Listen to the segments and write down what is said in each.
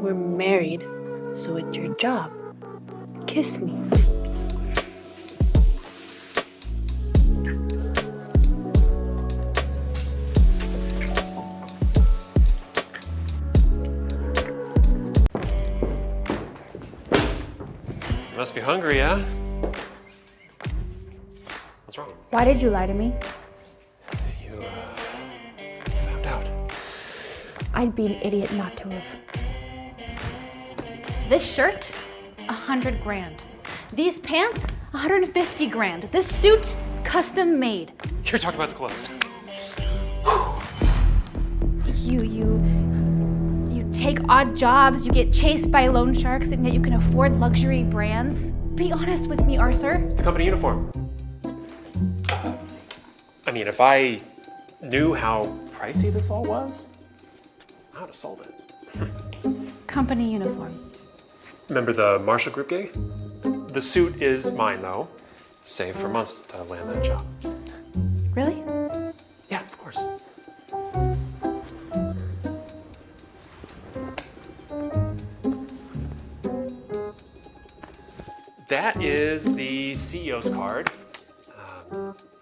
We're married, so it's your job. Kiss me. You must be hungry, yeah? What's wrong? Why did you lie to me? You found out. I'd be an idiot not to have. This shirt, 100 grand. These pants, 150 grand. This suit, custom made. You're talking about the clothes. You take odd jobs, you get chased by loan sharks, and yet you can afford luxury brands. Be honest with me, Arthur. It's the company uniform. I mean, if I knew how pricey this all was, I would have sold it. Company uniform. Remember the Marshall Group gig? The suit is mine, though. Saved for months to land that job. Really? Yeah, of course. That is the CEO's card.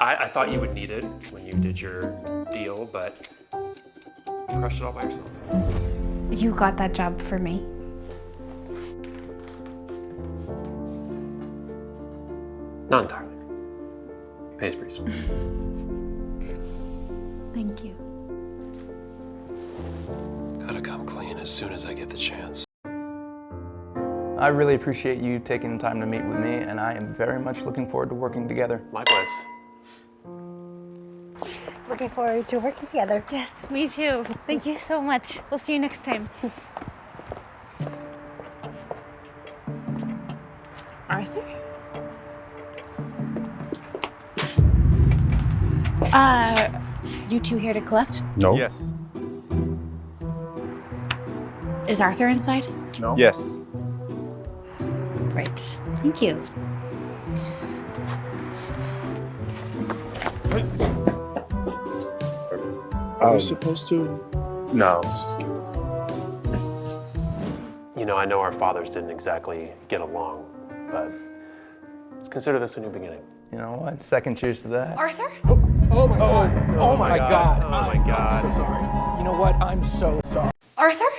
I thought you would need it when you did your deal, but you crushed it all by yourself. You got that job for me. Not entirely. Pays pretty sweet. Thank you. Gotta come clean as soon as I get the chance. I really appreciate you taking the time to meet with me, and I am very much looking forward to working together. Likewise. Looking forward to working together. Yes, me too. Thank you so much. We'll see you next time. Arthur? You two here to collect? No. Yes. Is Arthur inside? No. Yes. Great. Thank you. Are we supposed to? No. Let's just keep it. You know, I know our fathers didn't exactly get along, but let's consider this a new beginning. You know what? Second cheers to that. Arthur? Oh my God. Oh my God. Oh my God. I'm so sorry. You know what? I'm so sorry. Arthur?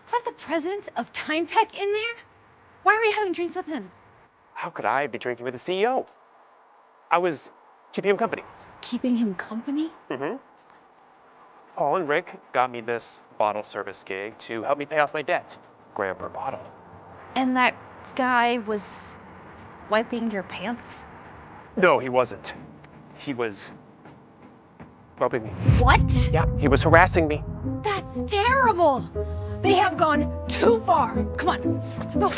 Is that the president of Time Tech in there? Why are you having drinks with him? How could I be drinking with the CEO? I was keeping him company. Keeping him company? Mm-hmm. Paul and Rick got me this bottle service gig to help me pay off my debt. $1,000 per bottle. And that guy was wiping your pants? No, he wasn't. He was groping me. What? Yeah, he was harassing me. That's terrible. They have gone too far. Come on, move.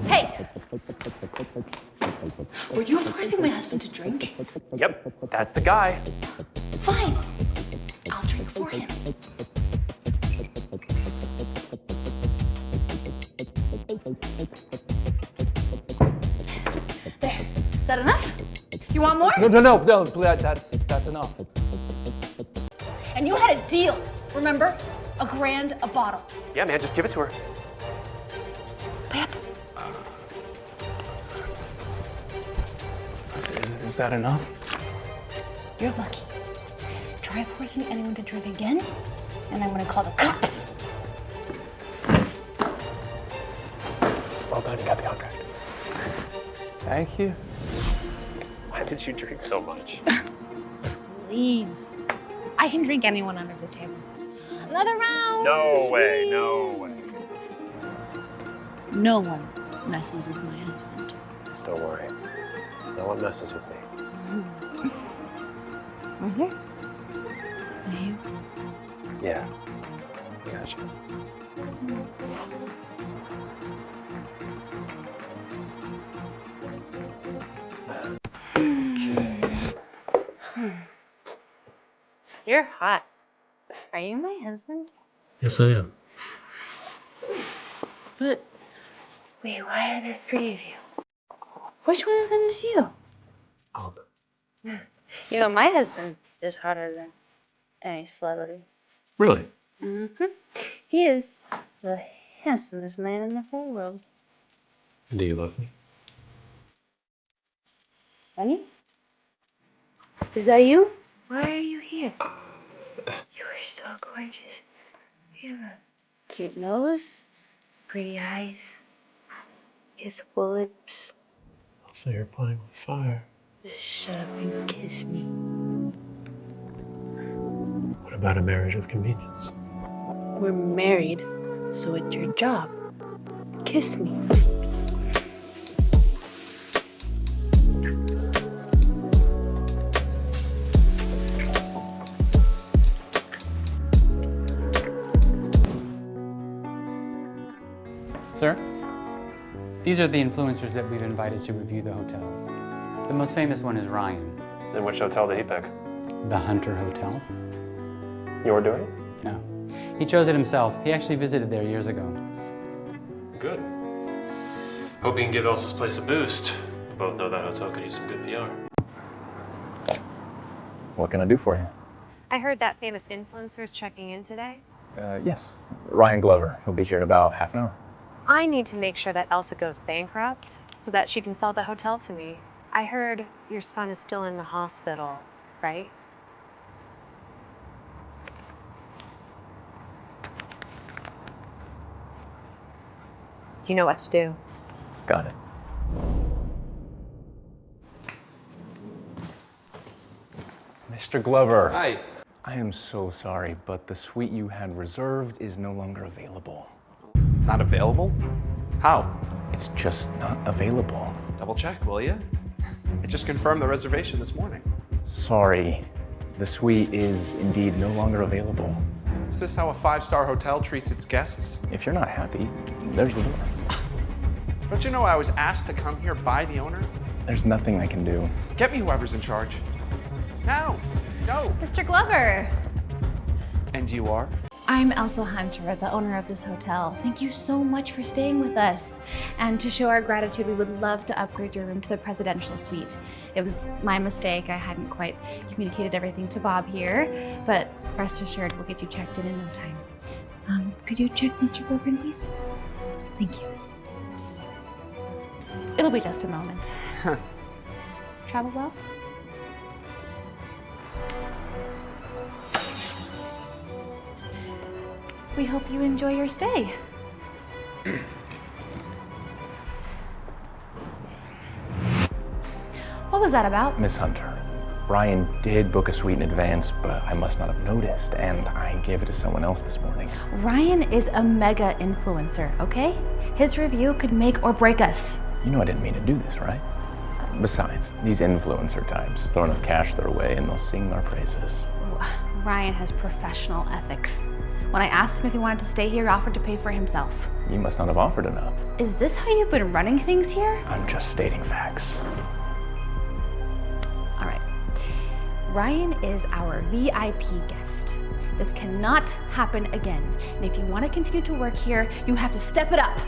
Hey. Were you forcing my husband to drink? Yep, that's the guy. Fine. I'll drink for him. There. Is that enough? You want more? No. That's enough. And you had a deal, remember? $1,000 a bottle. Yeah, man, just give it to her. Pep. Is that enough? You're lucky. Try forcing anyone to drink again, and I'm gonna call the cops. Well done, you got the contract. Thank you. Why did you drink so much? Please. I can drink anyone under the table. Another round. No way, no way. No one messes with my husband. Don't worry. No one messes with me. Arthur? Is that you? Yeah. Gotcha. You're hot. Are you my husband? Yes, I am. But wait, why are there 3 of you? Which one of them is you? Oh, You know, my husband is hotter than any celebrity. really? Mm-hmm. He is the handsomest man in the whole world. Do you love me? Honey? Is that you? Why are you here? You are so gorgeous. You have a cute nose, pretty eyes, kissable lips. So you're playing with fire. Just shut up and kiss me. What about a marriage of convenience? We're married, so it's your job. Kiss me. Sir, these are the influencers that we've invited to review the hotels. The most famous one is Ryan, And which hotel did he pick? the Hunter Hotel. You're doing? No, he chose it himself. He actually visited there years ago. Good. Hope you can give Elsa's place a boost. We both know that hotel could use some good PR. What can I do for you? I heard that famous influencer's checking in today. Yes, Ryan Glover. He'll be here in about half an hour. I need to make sure that Elsa goes bankrupt so that she can sell the hotel to me. I heard your son is still in the hospital, right? You know what to do. Got it. Mr. Glover. Hi. I am so sorry, but the suite you had reserved is no longer available. Not available? How? It's just not available. Double check, will you? I just confirmed the reservation this morning. Sorry. The suite is indeed no longer available. Is this how a five-star hotel treats its guests? If you're not happy, there's the door. Don't you know I was asked to come here by the owner? There's nothing I can do. Get me whoever's in charge. Now! Go! Mr. Glover! And you are? I'm Elsa Hunter, the owner of this hotel. Thank you so much for staying with us. And to show our gratitude, we would love to upgrade your room to the presidential suite. It was my mistake. I hadn't quite communicated everything to Bob here, but rest assured, we'll get you checked in no time. Could you check Mr. Glover in, please? Thank you. It'll be just a moment. Travel well? We hope you enjoy your stay. What was that about? Miss Hunter, Ryan did book a suite in advance, but I must not have noticed, and I gave it to someone else this morning. Ryan is a mega influencer, okay? His review could make or break us. You know I didn't mean to do this, right? Besides, these influencer types throw enough cash their way and they'll sing our praises. Ryan has professional ethics. When I asked him if he wanted to stay here, he offered to pay for himself. You must not have offered enough. Is this how you've been running things here? I'm just stating facts. All right. Ryan is our VIP guest. This cannot happen again. And if you want to continue to work here, you have to step it up.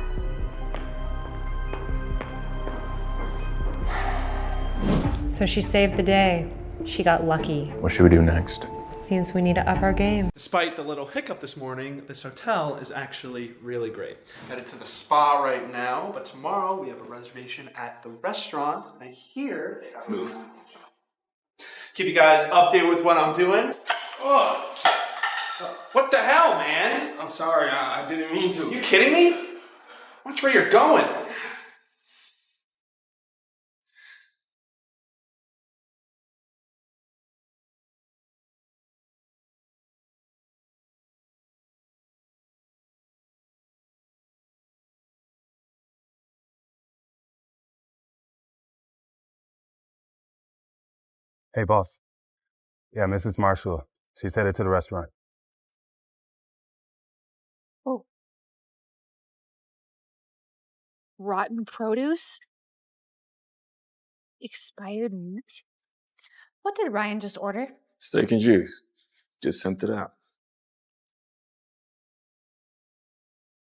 So she saved the day. She got lucky. What should we do next? Seems we need to up our game. Despite the little hiccup this morning, this hotel is actually really great. Headed to the spa right now, but tomorrow we have a reservation at the restaurant. I hear they got move. Keep you guys updated with what I'm doing. Oh, what the hell, man? I'm sorry, I didn't mean to. You kidding me? Watch where you're going. Hey, boss. Yeah, Mrs. Marshall. She's headed to the restaurant. Oh. Rotten produce? Expired meat? What did Ryan just order? Steak and juice. Just sent it out.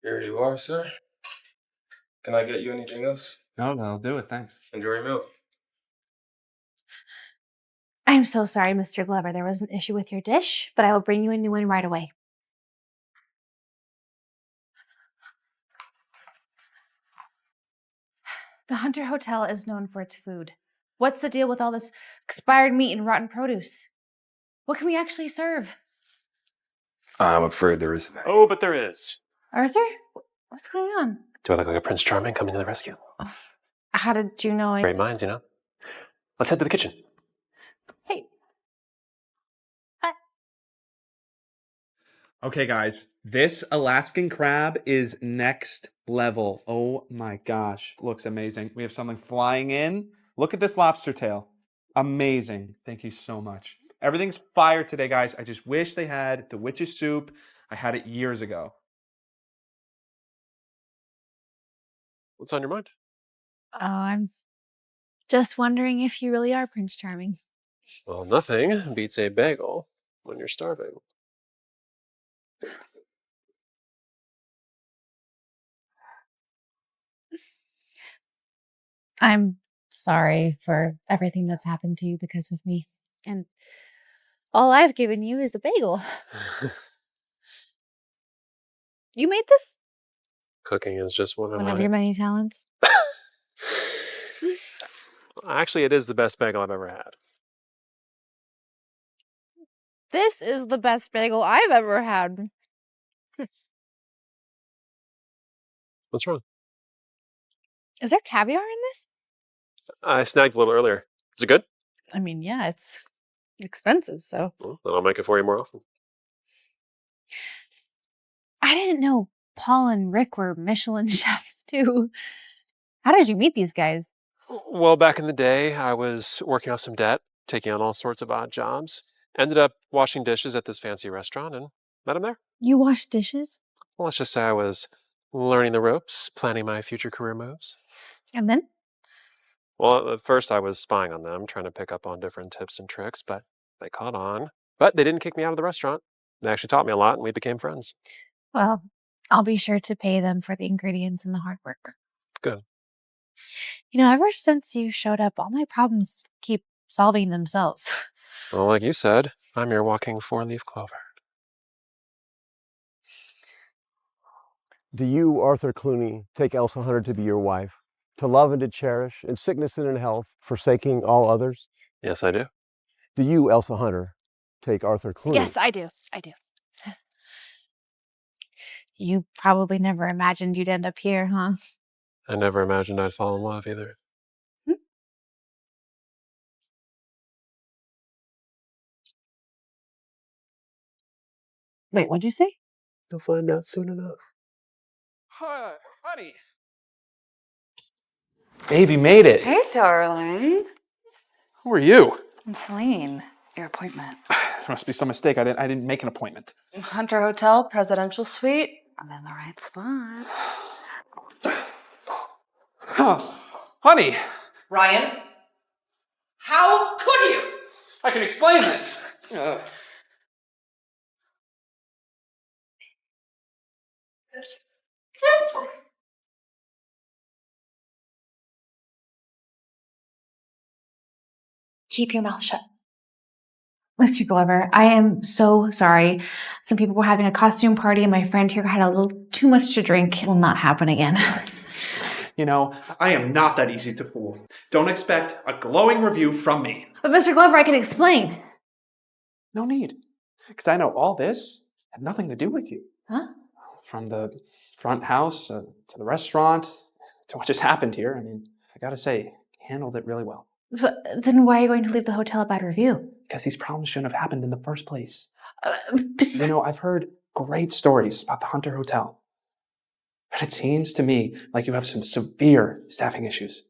Here you are, sir. Can I get you anything else? No, I'll do it. Thanks. Enjoy your meal. I'm so sorry, Mr. Glover. There was an issue with your dish, but I will bring you a new one right away. The Hunter Hotel is known for its food. What's the deal with all this expired meat and rotten produce? What can we actually serve? I'm afraid there isn't. Oh, but there is. Arthur? What's going on? Do I look like a Prince Charming coming to the rescue? How did you know Great minds, you know? Let's head to the kitchen. Hey. Okay, guys, this Alaskan crab is next level. Oh my gosh, looks amazing. We have something flying in. Look at this lobster tail. Amazing. Thank you so much. Everything's fire today, guys. I just wish they had the witch's soup. I had it years ago. What's on your mind? Oh, I'm just wondering if you really are Prince Charming. Well, nothing beats a bagel when you're starving. I'm sorry for everything that's happened to you because of me. And all I've given you is a bagel. You made this? Cooking is just one of your many talents. Actually, it is the best bagel I've ever had. This is the best bagel I've ever had. What's wrong? Is there caviar in this? I snagged a little earlier. Is it good? I mean, yeah, it's expensive, so. Well, then I'll make it for you more often. I didn't know Paul and Rick were Michelin chefs, too. How did you meet these guys? Well, back in the day, I was working off some debt, taking on all sorts of odd jobs. Ended up washing dishes at this fancy restaurant and met him there. You wash dishes? Well, let's just say I was learning the ropes, planning my future career moves. And then? Well, at first I was spying on them, trying to pick up on different tips and tricks, but they caught on. But they didn't kick me out of the restaurant. They actually taught me a lot, and we became friends. Well, I'll be sure to pay them for the ingredients and the hard work. Good. You know, ever since you showed up, all my problems keep solving themselves. Well, like you said, I'm your walking four-leaf clover. Do you, Arthur Clooney, take Elsa Hunter to be your wife, to love and to cherish, in sickness and in health, forsaking all others? Yes, I do. Do you, Elsa Hunter, take Arthur Clooney? Yes, I do. I do. You probably never imagined you'd end up here, huh? I never imagined I'd fall in love either. Wait, what'd you say? You'll find out soon enough. Hi, honey. Baby made it. Hey, darling. Who are you? I'm Celine. Your appointment. There must be some mistake. I didn't make an appointment. Hunter Hotel, presidential suite. I'm in the right spot. Huh. Honey. Ryan, how could you? I can explain this. Keep your mouth shut. Mr. Glover, I am so sorry. Some people were having a costume party and my friend here had a little too much to drink. It will not happen again. You know, I am not that easy to fool. Don't expect a glowing review from me. But Mr. Glover, I can explain. No need. Because I know all this had nothing to do with you. Huh? From the front house to the restaurant to what just happened here. I mean, I gotta say, you handled it really well. But then why are you going to leave the hotel a bad review? Because these problems shouldn't have happened in the first place. You know, I've heard great stories about the Hunter Hotel. But it seems to me like you have some severe staffing issues.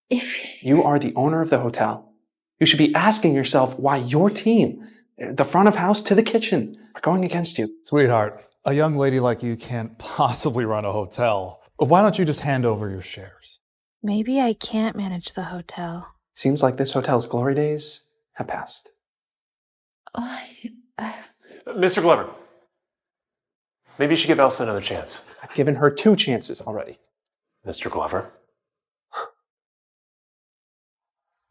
If you are the owner of the hotel, you should be asking yourself why your team, the front of house to the kitchen, are going against you. Sweetheart, a young lady like you can't possibly run a hotel. Why don't you just hand over your shares? Maybe I can't manage the hotel. Seems like this hotel's glory days have passed. Mr. Glover, maybe you should give Elsa another chance. I've given her 2 chances already. Mr. Glover,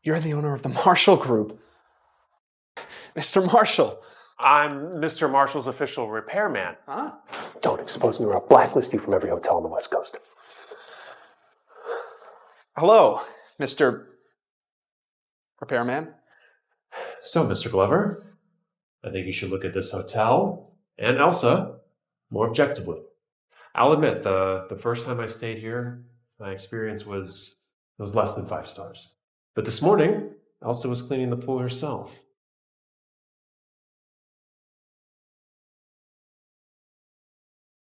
You're the owner of the Marshall Group. Mr. Marshall. I'm Mr. Marshall's official repairman. Huh? Don't expose me or I'll blacklist you from every hotel on the West Coast. Hello, Mr. Repairman. So, Mr. Glover, I think you should look at this hotel and Elsa more objectively. I'll admit, the first time I stayed here, my experience was less than 5 stars. But this morning, Elsa was cleaning the pool herself.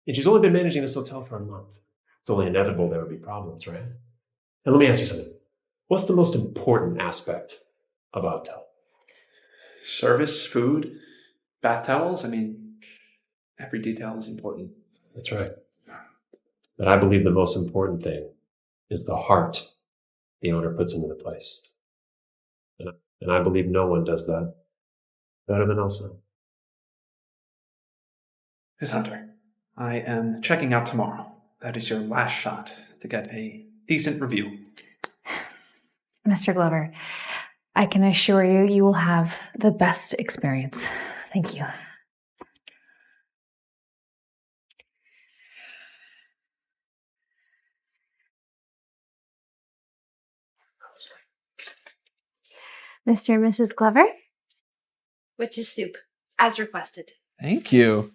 And she's only been managing this hotel for a month. It's only inevitable there would be problems, right? And let me ask you something. What's the most important aspect of a hotel? Service, food, bath towels. I mean, every detail is important. That's right. But I believe the most important thing is the heart the owner puts into the place. And I believe no one does that better than Elsa. Miss Hunter, I am checking out tomorrow. That is your last shot to get a decent review. Mr. Glover, I can assure you, you will have the best experience. Thank you. Mr. and Mrs. Glover? Witch's soup, as requested. Thank you.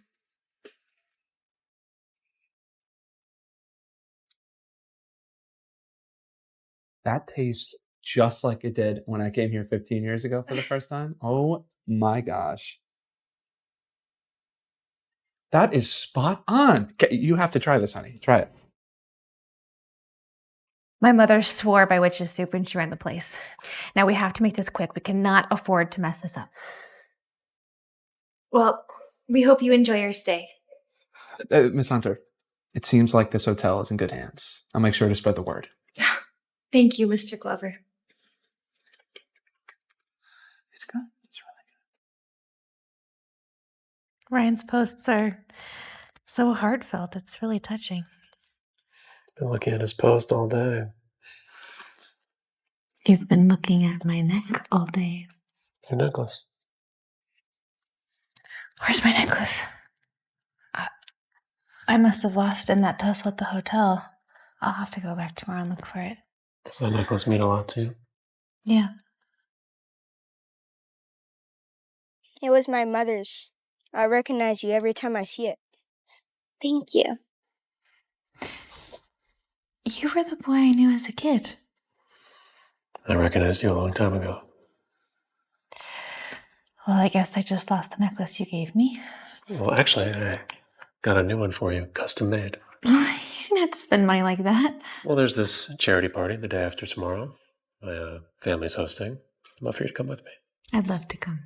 That tastes just like it did when I came here 15 years ago for the first time. Oh my gosh. That is spot on. Okay, you have to try this, honey. Try it. My mother swore by witch's soup when she ran the place. Now we have to make this quick. We cannot afford to mess this up. Well, we hope you enjoy your stay. Miss Hunter, it seems like this hotel is in good hands. I'll make sure to spread the word. Thank you, Mr. Glover. It's good. It's really good. Ryan's posts are so heartfelt. It's really touching. Been looking at his post all day. You've been looking at my neck all day. Your necklace. Where's my necklace? I must have lost it in that tussle at the hotel. I'll have to go back tomorrow and look for it. Does that necklace mean a lot to you? Yeah. It was my mother's. I recognize you every time I see it. Thank you. You were the boy I knew as a kid. I recognized you a long time ago. Well, I guess I just lost the necklace you gave me. Well, actually, I got a new one for you, custom made. You didn't have to spend money like that. Well, there's this charity party the day after tomorrow. My family's hosting. I'd love for you to come with me. I'd love to come.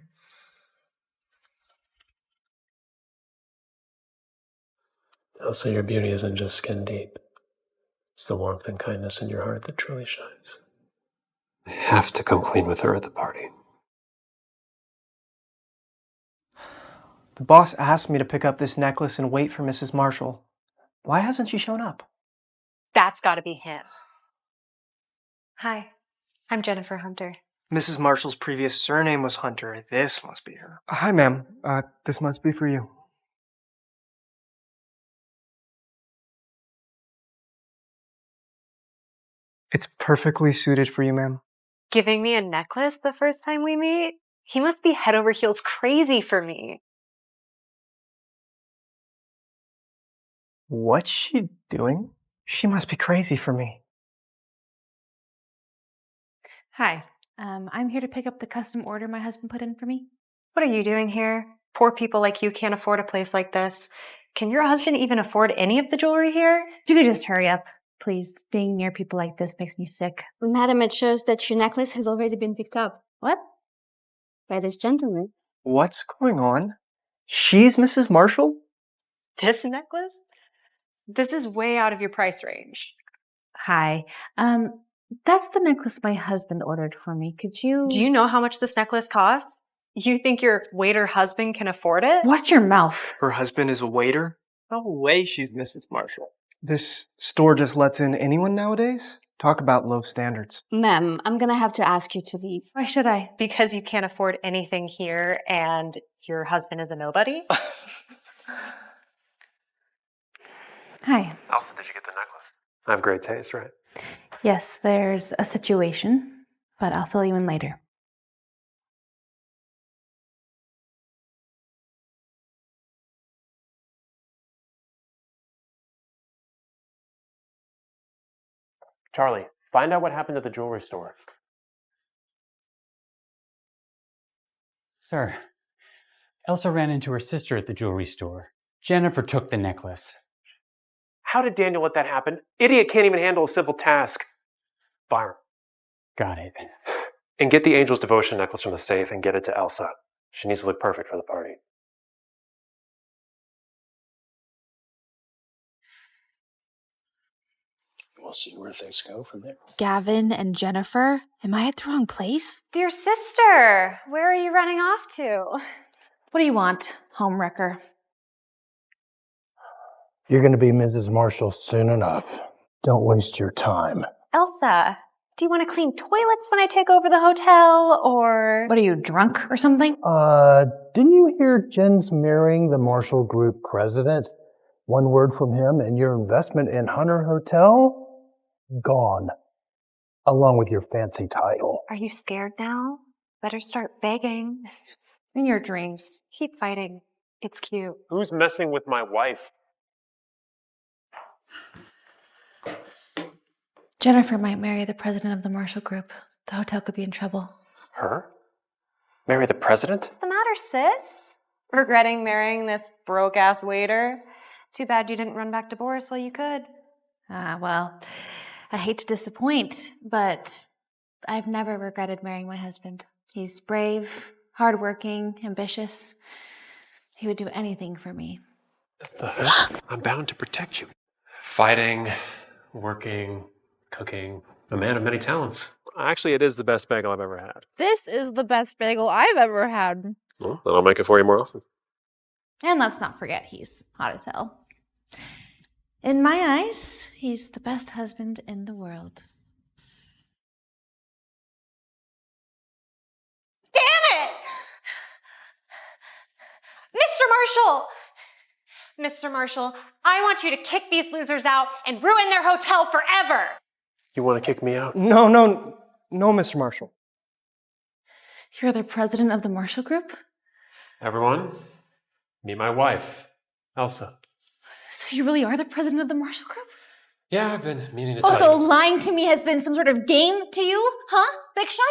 Also, your beauty isn't just skin deep. It's the warmth and kindness in your heart that truly shines. I have to come clean with her at the party. The boss asked me to pick up this necklace and wait for Mrs. Marshall. Why hasn't she shown up? That's gotta be him. Hi, I'm Jennifer Hunter. Mrs. Marshall's previous surname was Hunter. This must be her. Hi, ma'am. This must be for you. It's perfectly suited for you, ma'am. Giving me a necklace the first time we meet? He must be head over heels crazy for me. What's she doing? She must be crazy for me. Hi. I'm here to pick up the custom order my husband put in for me. What are you doing here? Poor people like you can't afford a place like this. Can your husband even afford any of the jewelry here? If you could just hurry up, please. Being near people like this makes me sick. Madam, it shows that your necklace has already been picked up. What? By this gentleman. What's going on? She's Mrs. Marshall? This necklace? This is way out of your price range. Hi. That's the necklace my husband ordered for me. Could you... Do you know how much this necklace costs? You think your waiter husband can afford it? Watch your mouth. Her husband is a waiter? No way she's Mrs. Marshall. This store just lets in anyone nowadays? Talk about low standards. Ma'am, I'm gonna have to ask you to leave. Why should I? Because you can't afford anything here and your husband is a nobody? Hi. Elsa, did you get the necklace? I have great taste, right? Yes, there's a situation, but I'll fill you in later. Charlie, find out what happened at the jewelry store. Sir, Elsa ran into her sister at the jewelry store. Jennifer took the necklace. How did Daniel let that happen? Idiot can't even handle a simple task. Fire him. Got it. And get the Angel's Devotion necklace from the safe and get it to Elsa. She needs to look perfect for the party. We'll see where things go from there. Gavin and Jennifer? Am I at the wrong place? Dear sister, where are you running off to? What do you want, homewrecker? You're going to be Mrs. Marshall soon enough. Don't waste your time. Elsa, do you want to clean toilets when I take over the hotel, or... What are you, drunk or something? Didn't you hear Jen's marrying the Marshall Group president? One word from him and your investment in Hunter Hotel? Gone. Along with your fancy title. Are you scared now? Better start begging. In your dreams. Keep fighting. It's cute. Who's messing with my wife? Jennifer might marry the president of the Marshall Group. The hotel could be in trouble. Her? Marry the president? What's the matter, sis? Regretting marrying this broke-ass waiter? Too bad you didn't run back to Boris while you could. Well, I hate to disappoint, but I've never regretted marrying my husband. He's brave, hardworking, ambitious. He would do anything for me. I'm bound to protect you. Fighting, working, cooking, a man of many talents. Actually, it is the best bagel I've ever had. This is the best bagel I've ever had. Well, then I'll make it for you more often. And let's not forget, he's hot as hell. In my eyes, he's the best husband in the world. Damn it! Mr. Marshall! Mr. Marshall, I want you to kick these losers out and ruin their hotel forever! You want to kick me out? No, Mr. Marshall. You're the president of the Marshall Group? Everyone, meet my wife, Elsa. So you really are the president of the Marshall Group? Yeah, I've been meaning to tell So you. lying to me has been some sort of game to you, huh, Big Shot?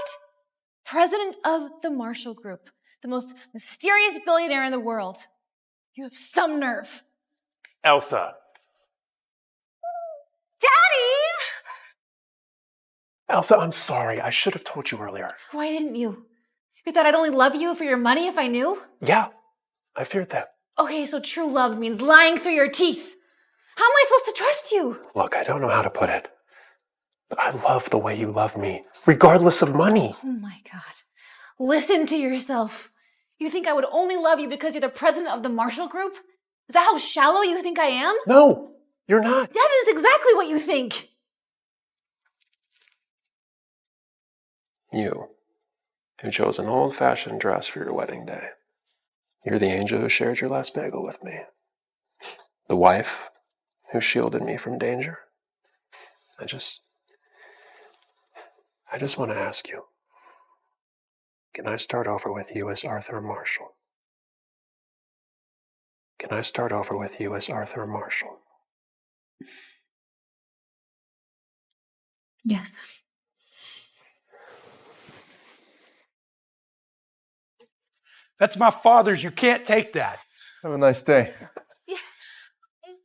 President of the Marshall Group, the most mysterious billionaire in the world. You have some nerve. Elsa. Daddy! Elsa, I'm sorry. I should have told you earlier. Why didn't you? You thought I'd only love you for your money if I knew? Yeah, I feared that. Okay, so true love means lying through your teeth. How am I supposed to trust you? Look, I don't know how to put it, but I love the way you love me, regardless of money. Oh my God. Listen to yourself. You think I would only love you because you're the president of the Marshall Group? Is that how shallow you think I am? No, you're not. That is exactly what you think. You, who chose an old-fashioned dress for your wedding day. You're the angel who shared your last bagel with me. The wife who shielded me from danger. I just want to ask you, can I start over with you as Arthur Marshall? Can I start over with you as Arthur Marshall? Yes. That's my father's. You can't take that. Have a nice day.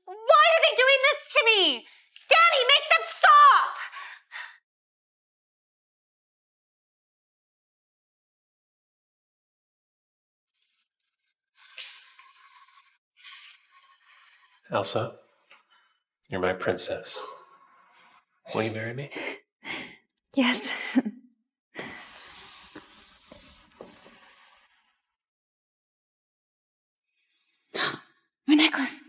Why are they doing this to me? Daddy, make them stop! Elsa, you're my princess. Will you marry me? Yes. My necklace.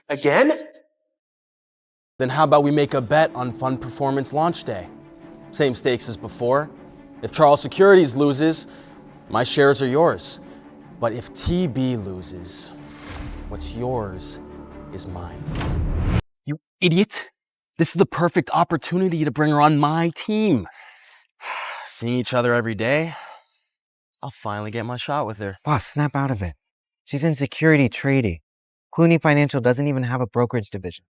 Again? Then how about we make a bet on Fund Performance launch day? Same stakes as before. If Charles Securities loses, my shares are yours. But if TB loses, what's yours is mine. You idiot. This is the perfect opportunity to bring her on my team. Seeing each other every day, I'll finally get my shot with her. Boss, snap out of it. She's in security trading. Clooney Financial doesn't even have a brokerage division.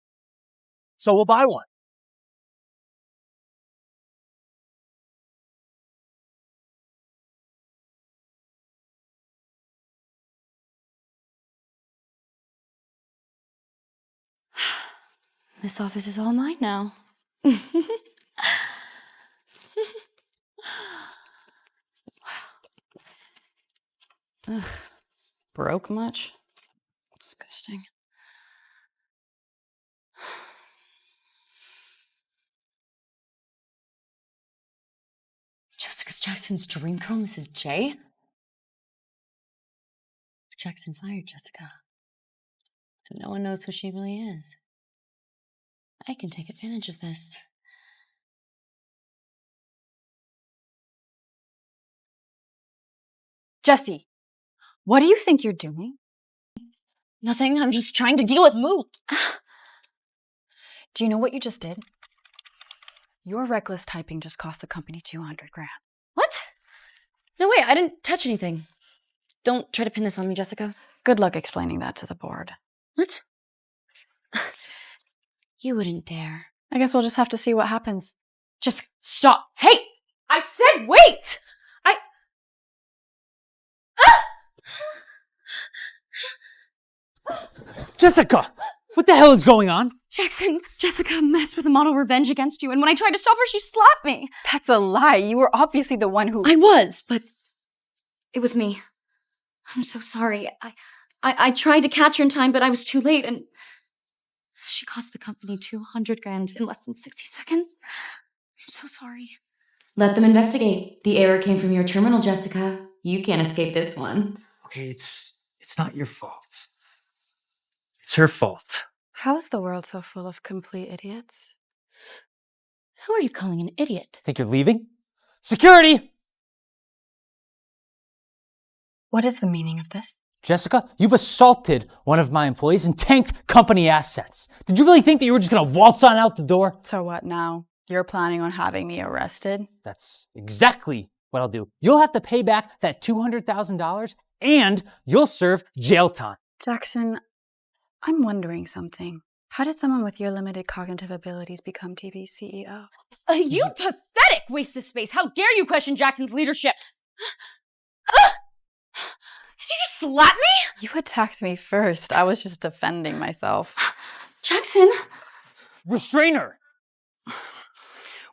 So we'll buy one. This office is all mine now. Ugh. Broke much? Disgusting. Jessica Jackson's dream girl, Mrs. J? Jackson fired Jessica. And no one knows who she really is. I can take advantage of this. Jesse, what do you think you're doing? Nothing, I'm just trying to deal with Moo. Do you know what you just did? Your reckless typing just cost the company $200,000. What? No way, I didn't touch anything. Don't try to pin this on me, Jessica. Good luck explaining that to the board. What? You wouldn't dare. I guess we'll just have to see what happens. Just stop. Hey! I said wait! Jessica! What the hell is going on? Jackson, Jessica messed with a model revenge against you, and when I tried to stop her, she slapped me. That's a lie. You were obviously the one who... I was, but it was me. I'm so sorry. I tried to catch her in time, but I was too late, and she cost the company $200,000 in less than 60 seconds. I'm so sorry. Let them investigate. The error came from your terminal, Jessica. You can't escape this one. Okay, it's not your fault. It's her fault. How is the world so full of complete idiots? Who are you calling an idiot? Think you're leaving? Security! What is the meaning of this? Jessica, you've assaulted one of my employees and tanked company assets. Did you really think that you were just gonna waltz on out the door? So what now? You're planning on having me arrested? That's exactly what I'll do. You'll have to pay back that $200,000 and you'll serve jail time. Jackson, I'm wondering something. How did someone with your limited cognitive abilities become TV's CEO? You pathetic waste of space! How dare you question Jackson's leadership? Did you just slap me? You attacked me first. I was just defending myself. Jackson! Restrain her!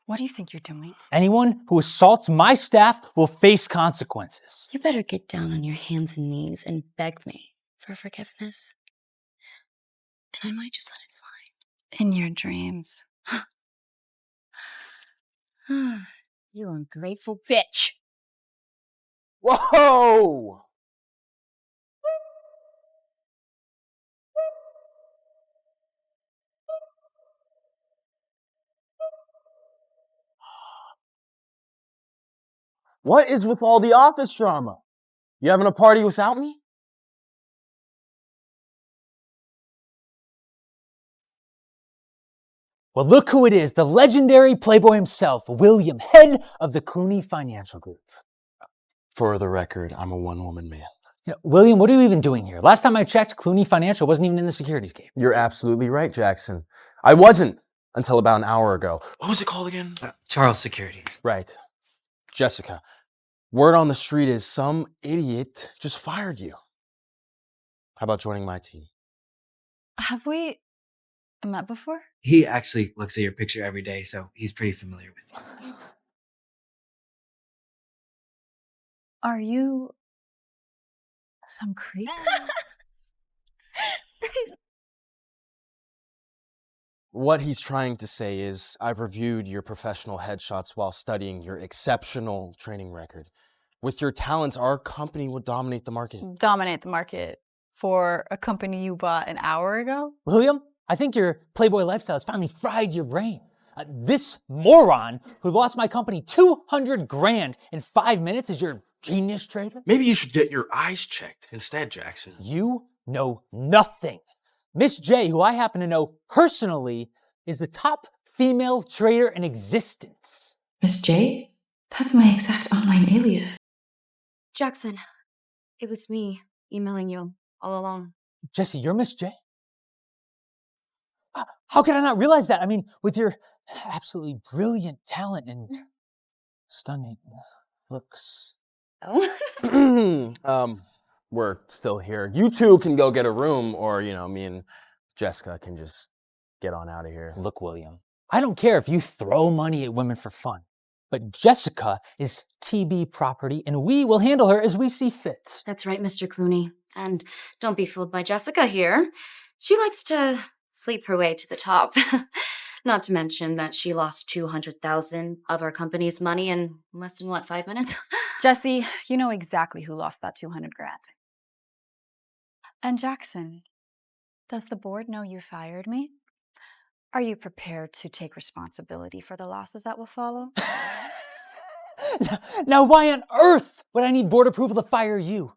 What do you think you're doing? Anyone who assaults my staff will face consequences. You better get down on your hands and knees and beg me for forgiveness. And I might just let it slide. In your dreams. You ungrateful bitch. Whoa! What is with all the office drama? You having a party without me? Well, look who it is, the legendary Playboy himself, William, head of the Clooney Financial Group. For the record, I'm a one-woman man. You know, William, what are you even doing here? Last time I checked, Clooney Financial wasn't even in the securities game. You're absolutely right, Jackson. I wasn't until about an hour ago. What was it called again? Charles Securities. Right. Jessica, word on the street is some idiot just fired you. How about joining my team? Have we met before? He actually looks at your picture every day, so he's pretty familiar with you. Are you some creep? What he's trying to say is, I've reviewed your professional headshots while studying your exceptional training record. With your talents, our company would dominate the market. Dominate the market for a company you bought an hour ago? William, I think your Playboy lifestyle has finally fried your brain. This moron who lost my company 200 grand in 5 minutes is your genius trader? Maybe you should get your eyes checked instead, Jackson. You know nothing. Miss J, who I happen to know personally, is the top female trader in existence. Miss J? That's my exact online alias. Jackson, it was me emailing you all along. Jesse, you're Miss J? How could I not realize that? I mean, with your absolutely brilliant talent and stunning looks. Oh. We're still here. You two can go get a room, or, me and Jessica can just get on out of here. Look, William, I don't care if you throw money at women for fun, but Jessica is TB property, and we will handle her as we see fit. That's right, Mr. Clooney. And don't be fooled by Jessica here. She likes to sleep her way to the top. Not to mention that she lost $200,000 of our company's money in less than, 5 minutes? Jesse, you know exactly who lost that 200 grand. And Jackson, does the board know you fired me? Are you prepared to take responsibility for the losses that will follow? Now, why on earth would I need board approval to fire you?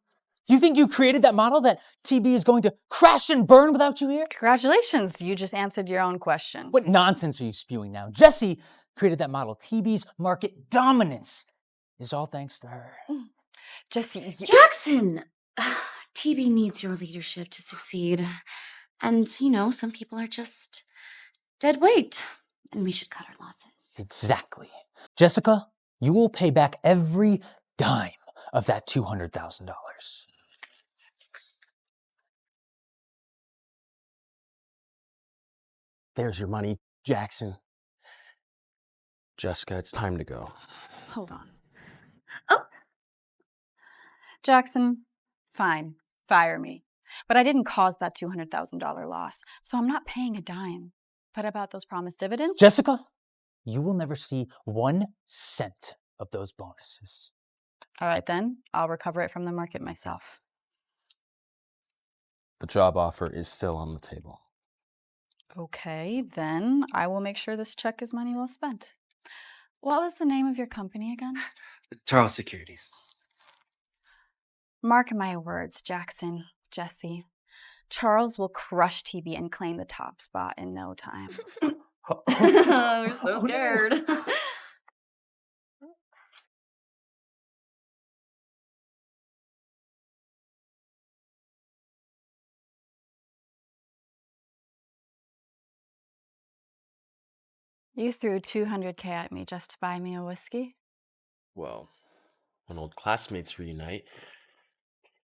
You think you created that model that TB is going to crash and burn without you here? Congratulations, you just answered your own question. What nonsense are you spewing now? Jesse created that model. TB's market dominance is all thanks to her. Jesse, Jackson! TB needs your leadership to succeed. And, some people are just dead weight. And we should cut our losses. Exactly. Jessica, you will pay back every dime of that $200,000. There's your money, Jackson. Jessica, it's time to go. Hold on. Oh. Jackson, fine. Fire me. But I didn't cause that $200,000 loss, so I'm not paying a dime. But about those promised dividends? Jessica, you will never see 1 cent of those bonuses. All right, then. I'll recover it from the market myself. The job offer is still on the table. Okay, then I will make sure this check is money well spent. What was the name of your company again? Charles Securities. Mark my words, Jackson, Jesse. Charles will crush TB and claim the top spot in no time. We're so scared. You threw $200K at me just to buy me a whiskey? Well, when old classmates reunite,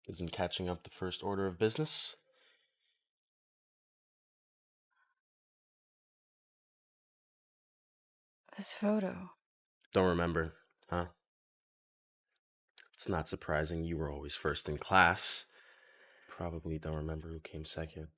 isn't catching up the first order of business? This photo. Don't remember, huh? It's not surprising you were always first in class. Probably don't remember who came second.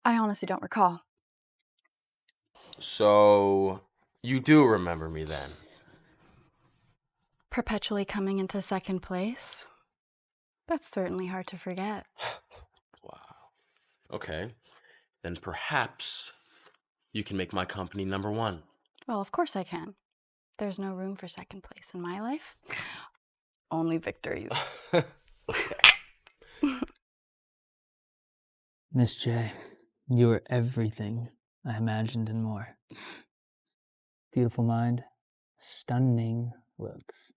I honestly don't recall. So, you do remember me then? Perpetually coming into second place? That's certainly hard to forget. Wow. Okay. Then perhaps you can make my company number 1. Well, of course I can. There's no room for second place in my life. Only victories. Miss J, you are everything I imagined and more. Beautiful mind, stunning looks.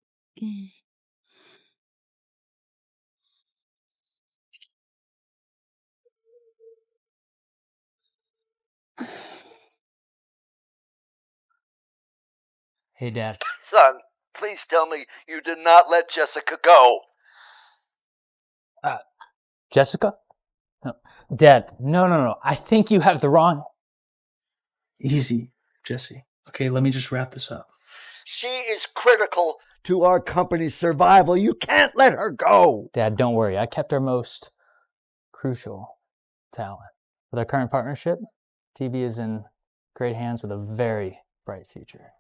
Hey, Dad. Son, please tell me you did not let Jessica go. Jessica? No. Dad, no. I think you have the wrong... Easy, Jesse. Okay, let me just wrap this up. She is critical to our company's survival. You can't let her go. Dad, don't worry. I kept our most crucial talent. With our current partnership, TB is in great hands with a very bright future.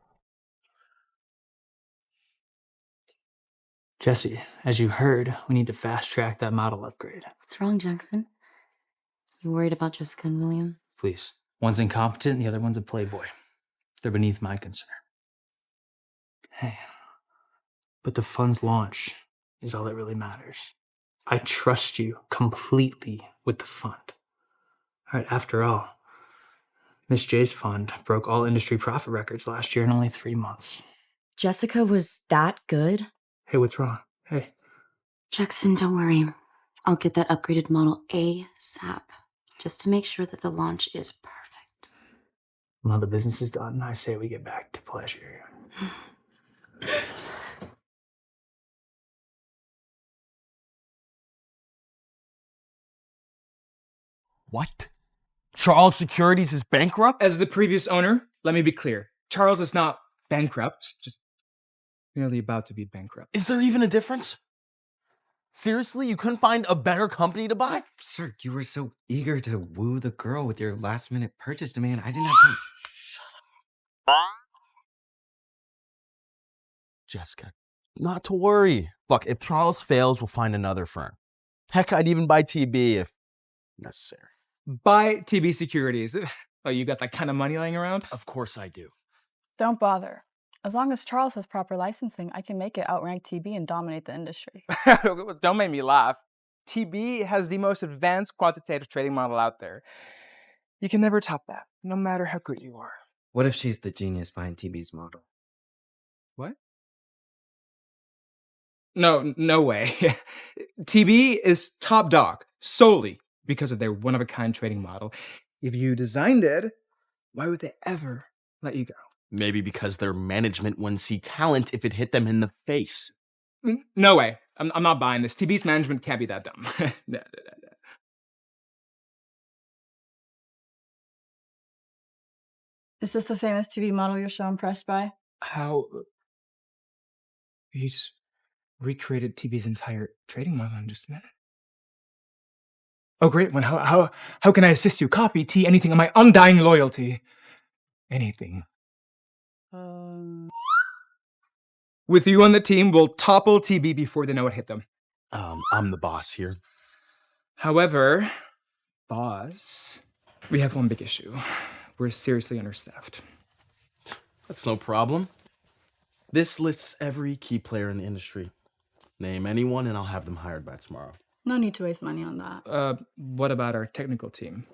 Jesse, as you heard, we need to fast track that model upgrade. What's wrong, Jackson? You worried about Jessica and William? Please. One's incompetent, the other one's a playboy. They're beneath my concern. Hey, but the fund's launch is all that really matters. I trust you completely with the fund. All right, after all, Miss J's fund broke all industry profit records last year in only 3 months. Jessica was that good? Hey, what's wrong? Hey. Jackson, don't worry. I'll get that upgraded model ASAP, just to make sure that the launch is perfect. Now the business is done, I say we get back to pleasure. What? Charles Securities is bankrupt? As the previous owner, let me be clear. Charles is not bankrupt, just merely about to be bankrupt. Is there even a difference? Seriously, you couldn't find a better company to buy? Sir, you were so eager to woo the girl with your last-minute purchase demand. I didn't have time. Jessica, not to worry. Look, if Charles fails, we'll find another firm. Heck, I'd even buy TB if necessary. Buy TB Securities. Oh, you got that kind of money laying around? Of course I do. Don't bother. As long as Charles has proper licensing, I can make it outrank TB and dominate the industry. Don't make me laugh. TB has the most advanced quantitative trading model out there. You can never top that, no matter how good you are. What if she's the genius behind TB's model? What? No way. TB is top dog solely because of their one-of-a-kind trading model. If you designed it, why would they ever let you go? Maybe because their management wouldn't see talent if it hit them in the face. No way. I'm not buying this. TB's management can't be that dumb. No. Is this the famous TB model you're so impressed by? How? You just recreated TB's entire trading model in just a minute. Oh, great one. How can I assist you? Coffee, tea, anything of my undying loyalty. Anything. With you on the team, we'll topple TB before they know what hit them. I'm the boss here. However, boss, we have one big issue. We're seriously understaffed. That's no problem. This lists every key player in the industry. Name anyone and I'll have them hired by tomorrow. No need to waste money on that. What about our technical team?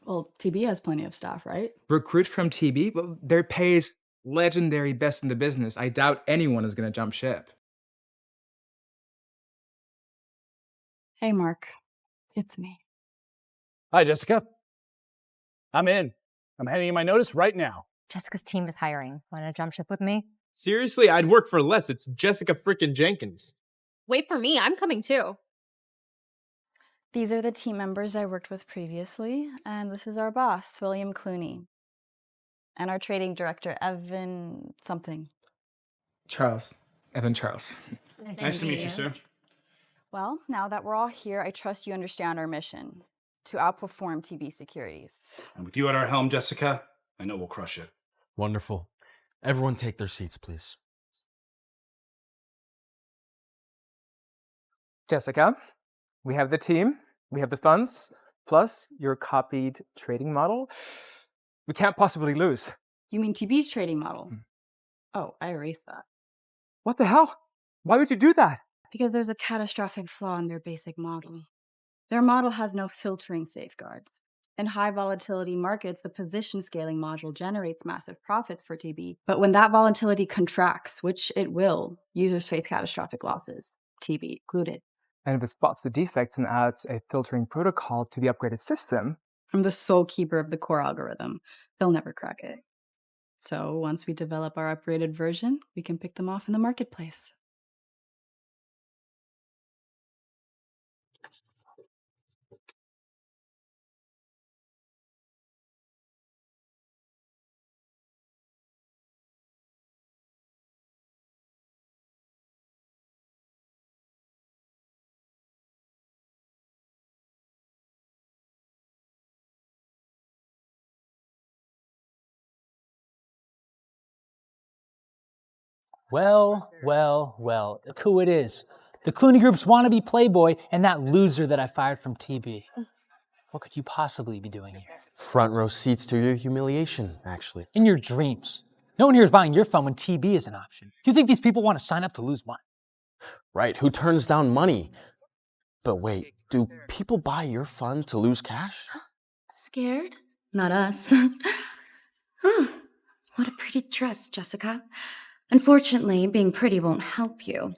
Well, TB has plenty of staff, right? Recruit from TB? Well, their pay is legendary, best in the business. I doubt anyone is going to jump ship. Hey, Mark. It's me. Hi, Jessica. I'm in. I'm handing in my notice right now. Jessica's team is hiring. Want to jump ship with me? Seriously, I'd work for less. It's Jessica frickin' Jenkins. Wait for me. I'm coming too. These are the team members I worked with previously, and this is our boss, William Clooney. And our trading director, Evan something. Charles. Evan Charles. Nice to meet you, sir. Well, now that we're all here, I trust you understand our mission, to outperform TB Securities. And with you at our helm, Jessica, I know we'll crush it. Wonderful. Everyone take their seats, please. Jessica, we have the team, we have the funds, plus your copied trading model. We can't possibly lose. You mean TB's trading model? Oh, I erased that. What the hell? Why would you do that? Because there's a catastrophic flaw in their basic model. Their model has no filtering safeguards. In high volatility markets, the position scaling module generates massive profits for TB. But when that volatility contracts, which it will, users face catastrophic losses, TB included. And if it spots the defects and adds a filtering protocol to the upgraded system, I'm the sole keeper of the core algorithm. They'll never crack it. So once we develop our upgraded version, we can pick them off in the marketplace. Well, look who it is. The Clooney Group's wannabe playboy and that loser that I fired from TB. What could you possibly be doing here? Front row seats to your humiliation, actually. In your dreams. No one here is buying your fun when TB is an option. Do you think these people want to sign up to lose money? Right, who turns down money? But wait, do people buy your fun to lose cash? Scared? Not us. Huh. What a pretty dress, Jessica. Unfortunately, being pretty won't help you.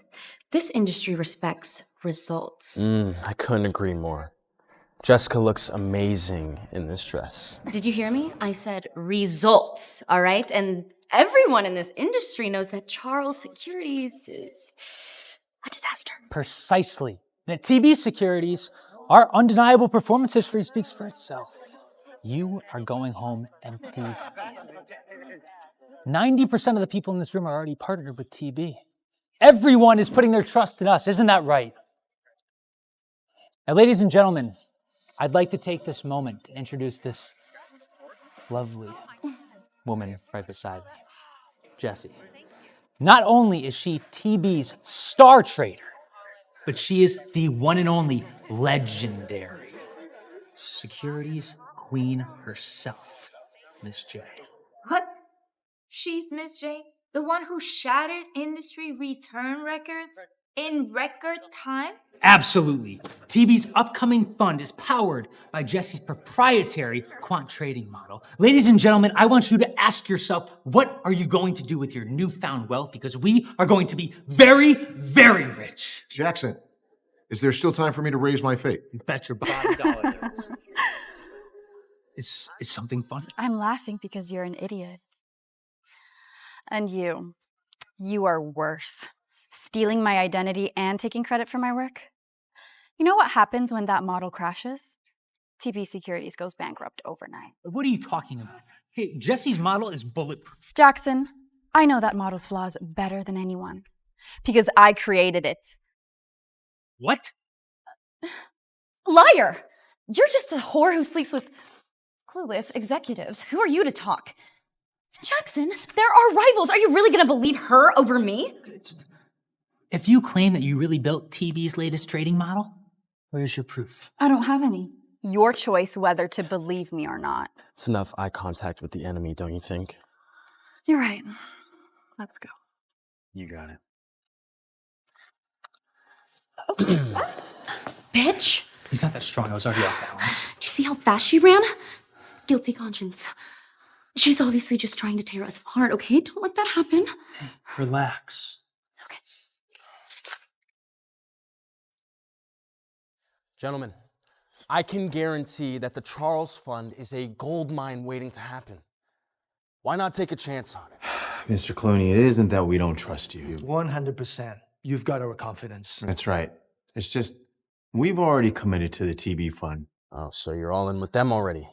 This industry respects results. I couldn't agree more. Jessica looks amazing in this dress. Did you hear me? I said results, all right? And everyone in this industry knows that Charles Securities is a disaster. Precisely. And at TB Securities, our undeniable performance history speaks for itself. You are going home empty. 90% of the people in this room are already partnered with TB. Everyone is putting their trust in us, isn't that right? Now, ladies and gentlemen, I'd like to take this moment to introduce this lovely woman right beside me, Jessie. Not only is she TB's star trader, but she is the one and only legendary securities queen herself, Miss J. What? She's Miss J, the one who shattered industry return records in record time? Absolutely. TB's upcoming fund is powered by Jessie's proprietary quant trading model. Ladies and gentlemen, I want you to ask yourself, what are you going to do with your newfound wealth? Because we are going to be very, very rich. Jackson, is there still time for me to raise my fate? You bet your bottom dollar there is. Is something funny? I'm laughing because you're an idiot. And you are worse. Stealing my identity and taking credit for my work. You know what happens when that model crashes? TB Securities goes bankrupt overnight. What are you talking about? Hey, Jessie's model is bulletproof. Jackson, I know that model's flaws better than anyone. Because I created it. What? Liar! You're just a whore who sleeps with clueless executives. Who are you to talk? Jackson, there are rivals. Are you really gonna believe her over me? If you claim that you really built TB's latest trading model, where's your proof? I don't have any. Your choice whether to believe me or not. It's enough eye contact with the enemy, don't you think? You're right. Let's go. You got it. Bitch! He's not that strong. I was already off balance. Do you see how fast she ran? Guilty conscience. She's obviously just trying to tear us apart, okay? Don't let that happen. Relax. Gentlemen, I can guarantee that the Charles Fund is a gold mine waiting to happen. Why not take a chance on it? Mr. Clooney, it isn't that we don't trust you. 100%. You've got our confidence. That's right. It's just, we've already committed to the TB fund. Oh, so you're all in with them already.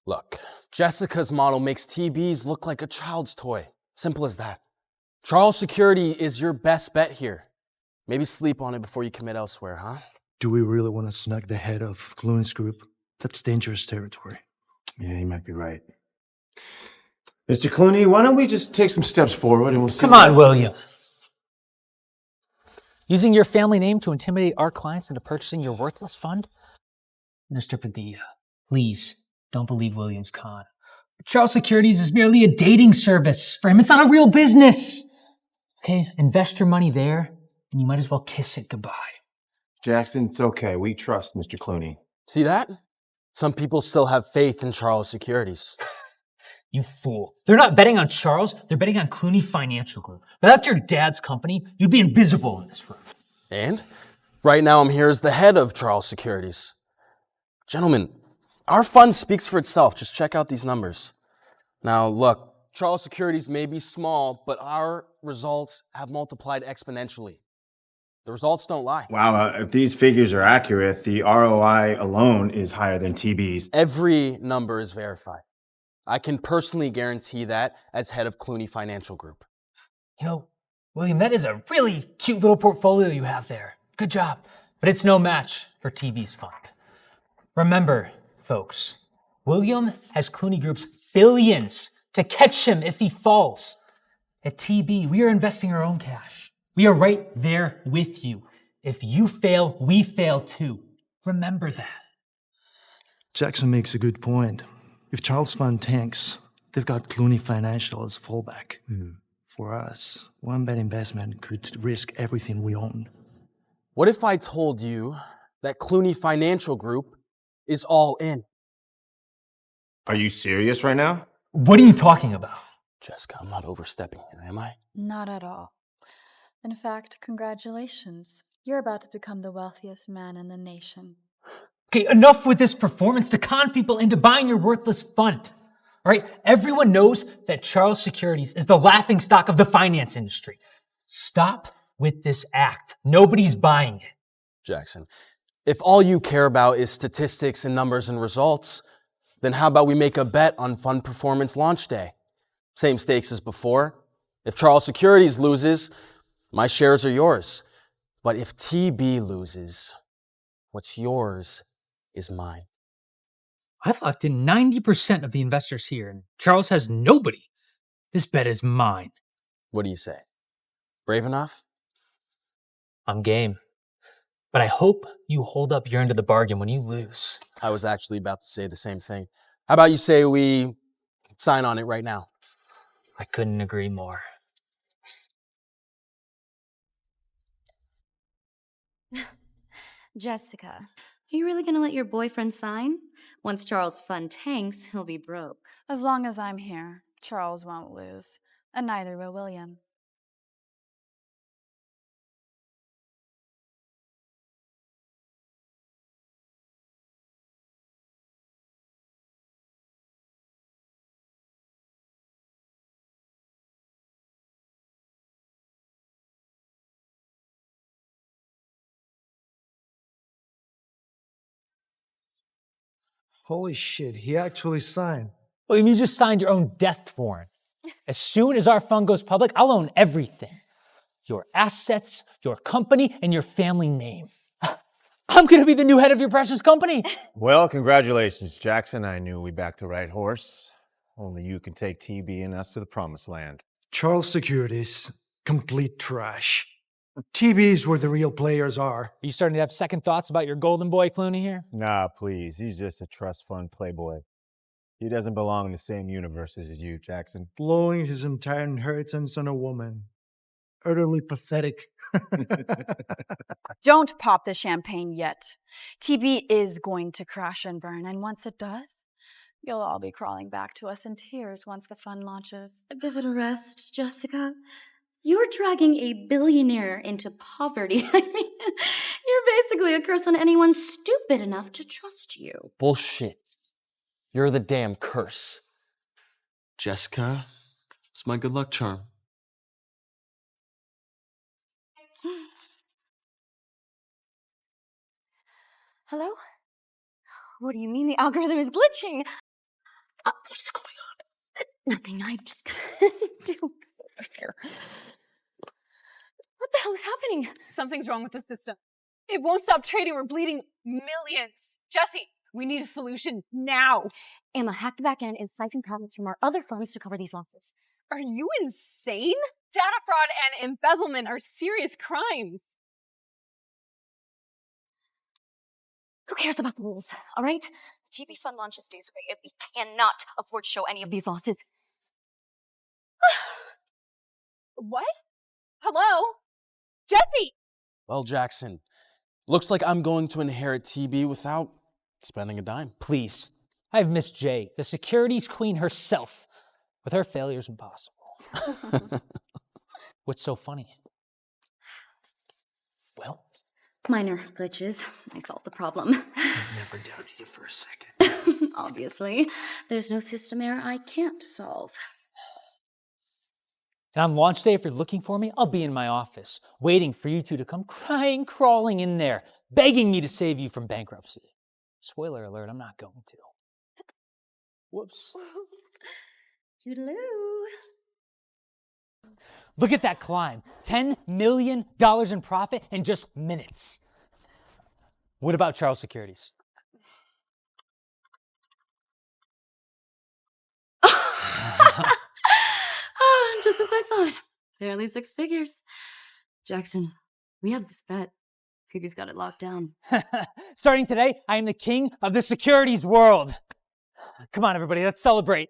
Look, Jessica's model makes TBs look like a child's toy. Simple as that. Charles Security is your best bet here. Maybe sleep on it before you commit elsewhere, huh? Do we really want to snag the head of Clooney's group? That's dangerous territory. Yeah, you might be right. Mr. Clooney, why don't we just take some steps forward and we'll see. Come on, William. Using your family name to intimidate our clients into purchasing your worthless fund? Mr. Padilla, please don't believe William's con. Charles Securities is merely a dating service for him. It's not a real business. Okay, invest your money there, and you might as well kiss it goodbye. Jackson, it's okay. We trust Mr. Clooney. See that? Some people still have faith in Charles Securities. You fool. They're not betting on Charles, they're betting on Clooney Financial Group. Without your dad's company, you'd be invisible in this room. And right now I'm here as the head of Charles Securities. Gentlemen, our fund speaks for itself. Just check out these numbers. Now look, Charles Securities may be small, but our results have multiplied exponentially. The results don't lie. Wow, if these figures are accurate, the ROI alone is higher than TB's. Every number is verified. I can personally guarantee that as head of Clooney Financial Group. You know, William, that is a really cute little portfolio you have there. Good job. But it's no match for TB's fund. Remember, folks, William has Clooney Group's billions to catch him if he falls. At TB, we are investing our own cash. We are right there with you. If you fail, we fail too. Remember that. Jackson makes a good point. If Charles Fund tanks, they've got Clooney Financial as fallback. For us, one bad investment could risk everything we own. What if I told you that Clooney Financial Group is all in? Are you serious right now? What are you talking about? Jessica, I'm not overstepping here, am I? Not at all. In fact, congratulations. You're about to become the wealthiest man in the nation. Okay, enough with this performance to con people into buying your worthless fund. All right, everyone knows that Charles Securities is the laughingstock of the finance industry. Stop with this act. Nobody's buying it. Jackson, if all you care about is statistics and numbers and results, then how about we make a bet on fund performance launch day? Same stakes as before. If Charles Securities loses, my shares are yours. But if TB loses, what's yours is mine. I've locked in 90% of the investors here, and Charles has nobody. This bet is mine. What do you say? Brave enough? I'm game. But I hope you hold up your end of the bargain when you lose. I was actually about to say the same thing. How about you say we sign on it right now? I couldn't agree more. Jessica, are you really gonna let your boyfriend sign? Once Charles' fund tanks, he'll be broke. As long as I'm here, Charles won't lose, and neither will William. Holy shit, he actually signed. Well, you just signed your own death warrant. As soon as our fund goes public, I'll own everything. Your assets, your company, and your family name. I'm gonna be the new head of your precious company. Well, congratulations, Jackson. I knew we backed the right horse. Only you can take TB and us to the promised land. Charles Securities, complete trash. TV's where the real players are. Are you starting to have second thoughts about your golden boy Clooney here? Nah, please. He's just a trust fund playboy. He doesn't belong in the same universe as you, Jackson. Blowing his entire inheritance on a woman. Utterly pathetic. Don't pop the champagne yet. TB is going to crash and burn, and once it does, you'll all be crawling back to us in tears once the fund launches. Give it a rest, Jessica. You're dragging a billionaire into poverty. I mean, you're basically a curse on anyone stupid enough to trust you. Bullshit. You're the damn curse. Jessica, it's my good luck charm. Hello? What do you mean the algorithm is glitching? What's going on? Nothing. I just gotta do here. What the hell is happening? Something's wrong with the system. It won't stop trading. We're bleeding millions. Jesse, we need a solution now. Emma, hack the back end and siphon profits from our other funds to cover these losses. Are you insane? Data fraud and embezzlement are serious crimes. Who cares about the rules, all right? The TB fund launches days away, and we cannot afford to show any of these losses. What? Hello? Jesse! Well, Jackson, looks like I'm going to inherit TB without spending a dime. Please. I have Miss J, the securities queen herself. With her, failure's impossible. What's so funny? Well? Minor glitches. I solved the problem. I've never doubted you for a second. Obviously. There's no system error I can't solve. And on launch day, if you're looking for me, I'll be in my office, waiting for you two to come crying, crawling in there, begging me to save you from bankruptcy. Spoiler alert, I'm not going to. Whoops. Toodaloo. Look at that climb. $10 million in profit in just minutes. What about Charles Securities? Just as I thought. Barely 6 figures. Jackson, we have this bet. TV's got it locked down. Starting today, I am the king of the securities world. Come on, everybody, let's celebrate.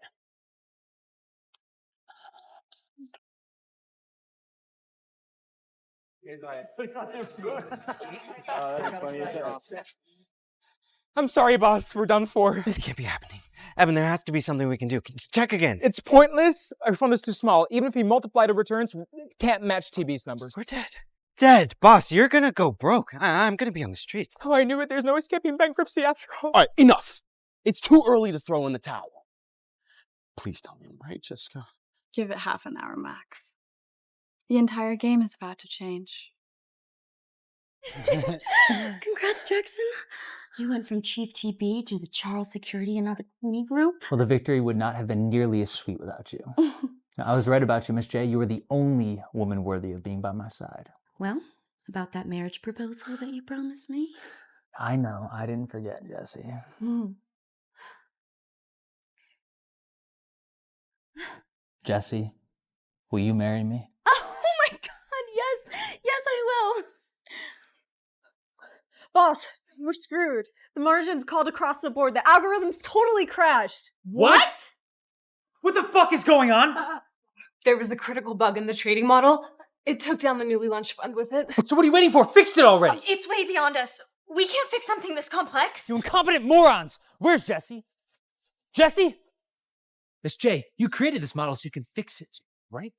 I'm sorry, boss. We're done for. This can't be happening. Evan, there has to be something we can do. Check again. It's pointless. Our fund is too small. Even if we multiply the returns, it can't match TB's numbers. We're dead. Dead. Boss, you're gonna go broke. I'm gonna be on the streets. Oh, I knew it. There's no escaping bankruptcy after all. All right, enough. It's too early to throw in the towel. Please tell me I'm right, Jessica. Give it half an hour max. The entire game is about to change. Congrats, Jackson. You went from Chief TB to the Charles Security and now the Clooney Group. Well, the victory would not have been nearly as sweet without you. Now, I was right about you, Miss J. You were the only woman worthy of being by my side. Well, about that marriage proposal that you promised me? I know. I didn't forget, Jessie. Jessie, will you marry me? Oh my god, yes! Yes, I will! Boss, we're screwed. The margin's called across the board. The algorithm's totally crashed. What? What the fuck is going on? There was a critical bug in the trading model. It took down the newly launched fund with it. So what are you waiting for? Fix it already! It's way beyond us. We can't fix something this complex. You incompetent morons! Where's Jessie? Jessie? Miss J, you created this model so you can fix it, right?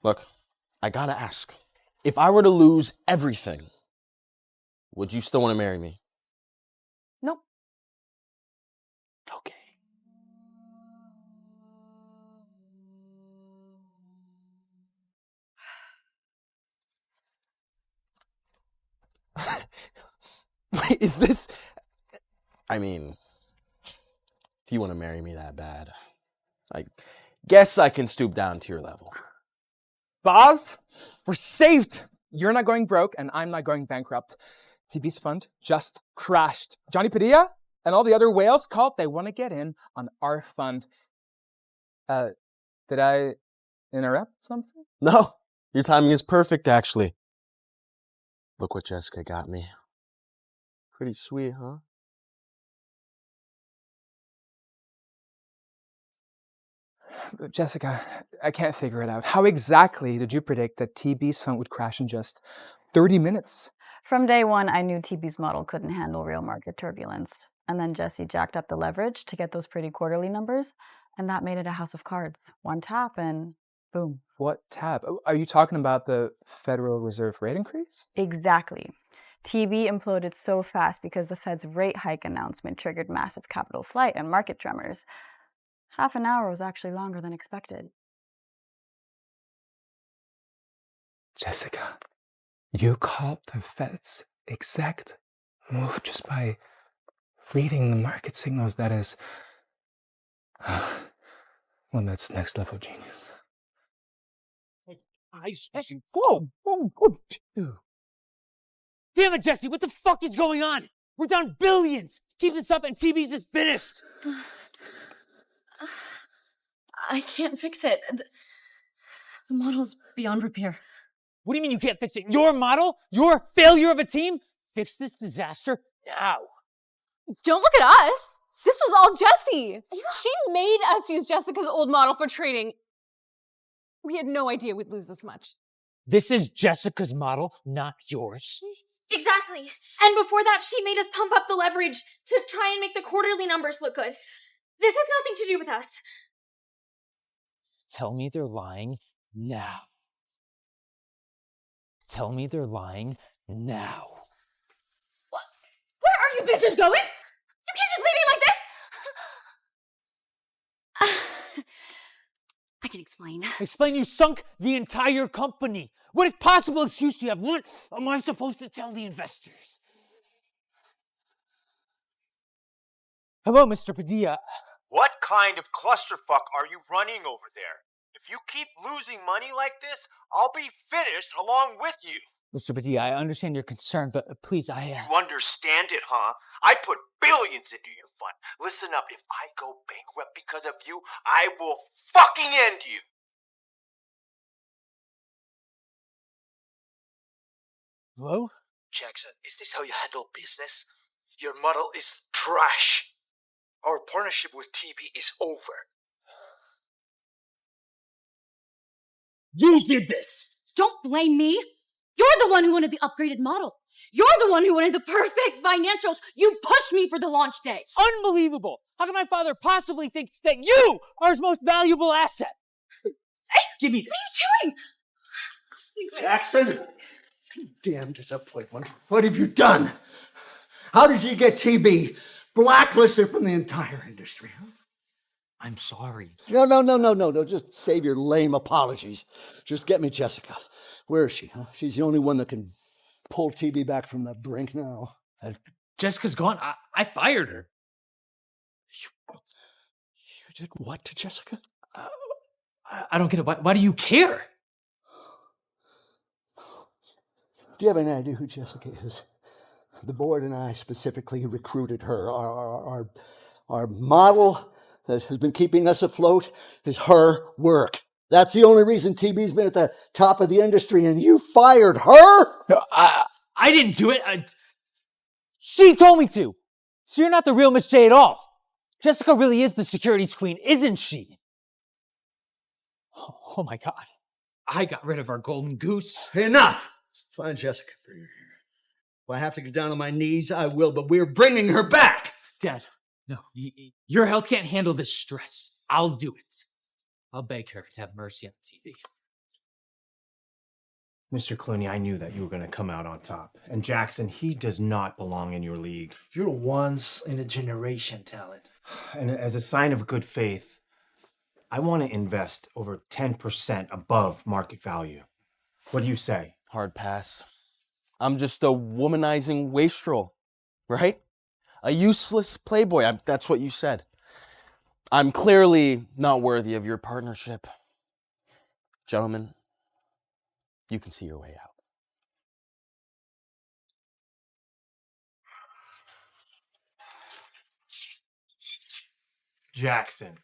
Look, I gotta ask. If I were to lose everything, would you still want to marry me? Nope. Okay. Wait, is this... I mean, if you want to marry me that bad, I guess I can stoop down to your level. Boss, we're saved. You're not going broke, and I'm not going bankrupt. TB's fund just crashed. Johnny Padilla and all the other whales called. They want to get in on our fund. Did I interrupt something? No, your timing is perfect, actually. Look what Jessica got me. Pretty sweet, huh? Jessica, I can't figure it out. How exactly did you predict that TB's fund would crash in just 30 minutes? From day one, I knew TB's model couldn't handle real market turbulence. And then Jesse jacked up the leverage to get those pretty quarterly numbers, and that made it a house of cards. One tap and boom. What tab? Are you talking about the Federal Reserve rate increase? Exactly. TB imploded so fast because the Fed's rate hike announcement triggered massive capital flight and market tremors. Half an hour was actually longer than expected. Jessica, you called the Fed's exact move just by reading the market signals. That is, well, that's next level genius. Whoa! Damn it, Jesse! What the fuck is going on? We're down billions! Keep this up and TV's is finished! I can't fix it. The model's beyond repair. What do you mean you can't fix it? Your model? Your failure of a team? Fix this disaster now. Don't look at us. This was all Jessie. She made us use Jessica's old model for trading. We had no idea we'd lose this much. This is Jessica's model, not yours. Exactly. And before that, she made us pump up the leverage to try and make the quarterly numbers look good. This has nothing to do with us. Tell me they're lying now. Tell me they're lying now. What? Where are you bitches going? You can't just leave me like this! I can explain. Explain you sunk the entire company. What possible excuse do you have? What am I supposed to tell the investors? Hello, Mr. Padilla. What kind of clusterfuck are you running over there? If you keep losing money like this, I'll be finished along with you. Mr. Padilla, I understand your concern, but please, You understand it, huh? I put billions into your fund. Listen up, if I go bankrupt because of you, I will fucking end you. Hello? Jackson, is this how you handle business? Your model is trash. Our partnership with TB is over. You did this! Don't blame me. You're the one who wanted the upgraded model. You're the one who wanted the perfect financials. You pushed me for the launch day. Unbelievable! How can my father possibly think that you are his most valuable asset? Give me this. What are you doing? Jackson! You damn disappointed one. What have you done? How did you get TB blacklisted from the entire industry? Huh? I'm sorry. No. Just save your lame apologies. Just get me Jessica. Where is she? Huh? She's the only one that can pull TB back from the brink now. Jessica's gone. I fired her. You did what to Jessica? I don't get it. Why do you care? Do you have any idea who Jessica is? The board and I specifically recruited her. Our model that has been keeping us afloat is her work. That's the only reason TB's been at the top of the industry, and you fired her? No, I didn't do it. She told me to. So you're not the real Miss J at all. Jessica really is the securities queen, isn't she? Oh my God. I got rid of our golden goose. Enough! Find Jessica. Bring her here. If I have to get down on my knees, I will, but we're bringing her back! Dad, no. Your health can't handle this stress. I'll do it. I'll beg her to have mercy on TV. Mr. Clooney, I knew that you were going to come out on top. And Jackson, he does not belong in your league. You're a once-in-a-generation talent. And as a sign of good faith, I want to invest over 10% above market value. What do you say? Hard pass. I'm just a womanizing wastrel, right? A useless playboy. That's what you said. I'm clearly not worthy of your partnership. Gentlemen, you can see your way out. Jackson,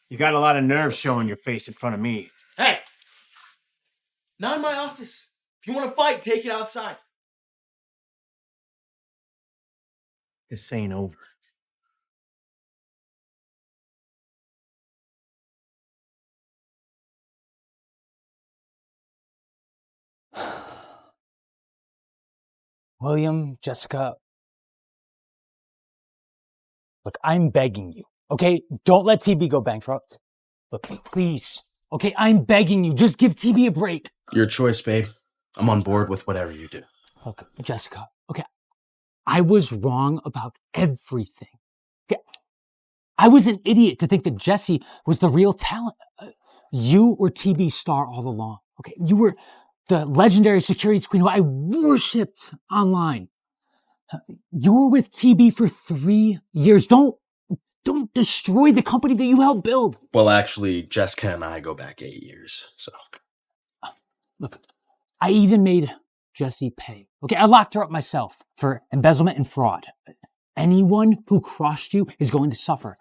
you got a lot of nerve showing your face in front of me. Hey! Not in my office. If you want to fight, take it outside. This ain't over. William, Jessica. Look, I'm begging you, okay? Don't let TB go bankrupt. Look, please, okay? I'm begging you. Just give TB a break. Your choice, babe. I'm on board with whatever you do. Look, Jessica, okay? I was wrong about everything. Okay? I was an idiot to think that Jessie was the real talent. You were TB's star all along, okay? You were the legendary securities queen who I worshipped online. You were with TB for 3 years. Don't destroy the company that you helped build. Well, actually, Jessica and I go back 8 years, so. Look, I even made Jessie pay. Okay, I locked her up myself for embezzlement and fraud. Anyone who crossed you is going to suffer.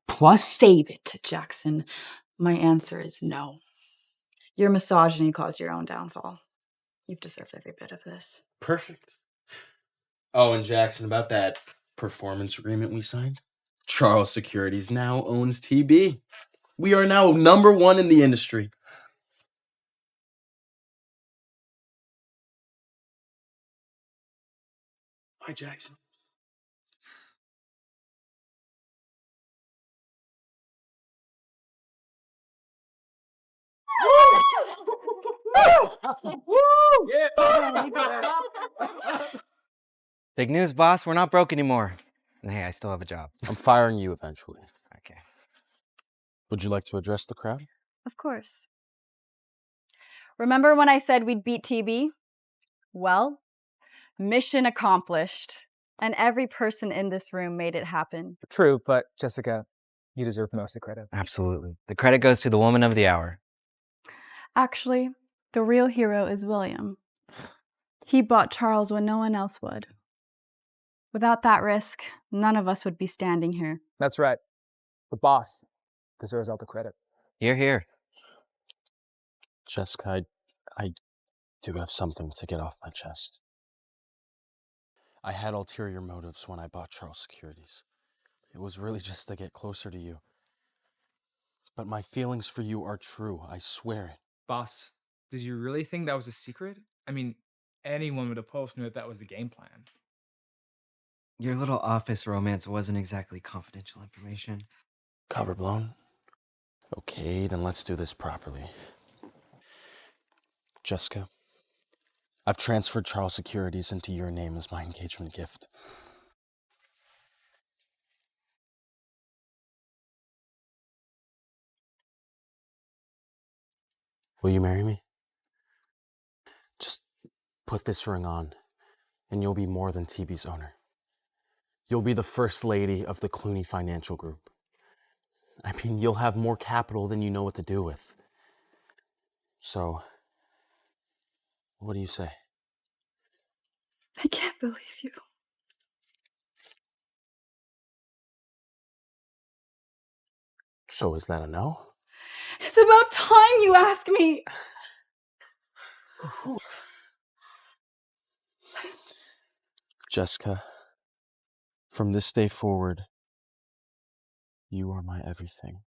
Plus, Save it, Jackson. My answer is no. Your misogyny caused your own downfall. You've deserved every bit of this. Perfect. Oh, and Jackson, about that performance agreement we signed, Charles Securities now owns TB. We are now #1 in the industry. Bye, Jackson. Big news, boss. We're not broke anymore. And hey, I still have a job. I'm firing you eventually. Okay. Would you like to address the crowd? Of course. Remember when I said we'd beat TB? Well, mission accomplished. And every person in this room made it happen. True, but Jessica, you deserve most of the credit. Absolutely. The credit goes to the woman of the hour. Actually, the real hero is William. He bought Charles when no one else would. Without that risk, none of us would be standing here. That's right. The boss deserves all the credit. Here, here. Jessica, I do have something to get off my chest. I had ulterior motives when I bought Charles Securities. It was really just to get closer to you. But my feelings for you are true, I swear it. Boss, did you really think that was a secret? I mean, anyone with a pulse knew that was the game plan. Your little office romance wasn't exactly confidential information. Cover blown? Okay, then let's do this properly. Jessica, I've transferred Charles Securities into your name as my engagement gift. Will you marry me? Just put this ring on, and you'll be more than TB's owner. You'll be the first lady of the Clooney Financial Group. I mean, you'll have more capital than you know what to do with. So, what do you say? I can't believe you. So is that a no? It's about time you ask me. Jessica, from this day forward, you are my everything.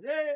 Yay!